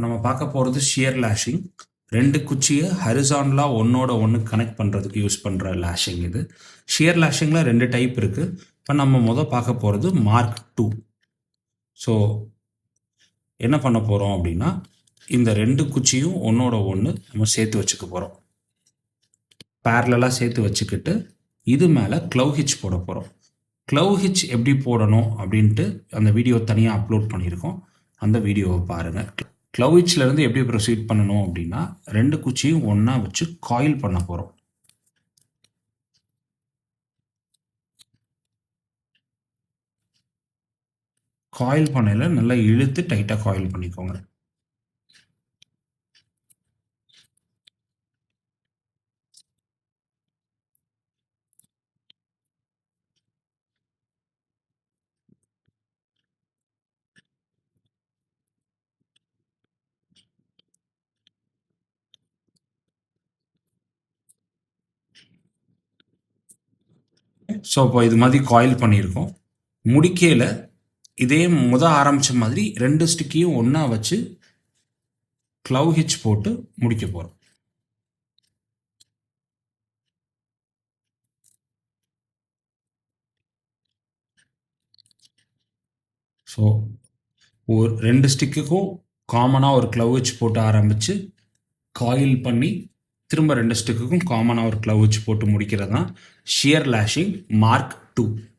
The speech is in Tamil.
நம்ம பார்க்க போகிறது ஷியர் லேஷிங். ரெண்டு குச்சியை ஹரிசான்லாக ஒன்றோட ஒன்று கனெக்ட் பண்ணுறதுக்கு யூஸ் பண்ணுற லேஷிங் இது. ஷியர் லேஷிங்கில் ரெண்டு டைப் இருக்குது. இப்போ நம்ம பார்க்க போகிறது மார்க் 2. ஸோ என்ன பண்ண போகிறோம் அப்படின்னா, இந்த ரெண்டு குச்சியும் ஒன்றோட ஒன்று நம்ம சேர்த்து வச்சுக்க போகிறோம். பேரலாக சேர்த்து வச்சுக்கிட்டு இது மேலே க்ளவ் ஹிட்ச் போட போகிறோம். க்ளவ் ஹிட்ச் எப்படி போடணும் அப்படின்ட்டு அந்த வீடியோ தனியாக அப்லோட் பண்ணியிருக்கோம். அந்த வீடியோவை பாருங்கள். க்ளவ் ஹிட்ச்லேருந்து எப்படி ப்ரொசீட் பண்ணணும் அப்படின்னா, ரெண்டு குச்சியும் ஒன்றா வச்சு காயில் பண்ண போகிறோம். காயில் பண்ணையில் நல்லா இழுத்து டைட்டாக காயில் பண்ணிக்கோங்க. ஸோ இப்போ இது மாதிரி காயில் பண்ணியிருக்கோம். முடிக்கையில் இதே ஆரம்பித்த மாதிரி ரெண்டு ஸ்டிக்கையும் ஒன்றா வச்சு க்ளவ் ஹிட்ச் போட்டு முடிக்க போகிறோம். ஸோ ஒரு ரெண்டு ஸ்டிக்குக்கும் காமனாக ஒரு க்ளவ் ஹிட்ச் போட்டு ஆரம்பித்து காயில் பண்ணி திரும்ப ரெண்டு ஸ்டிக்குக்கும் காமனாக ஒரு க்ளவ் ஹிட்ச் போட்டு முடிக்கிறது தான் ஷியர் லேஷிங் மார்க் 2.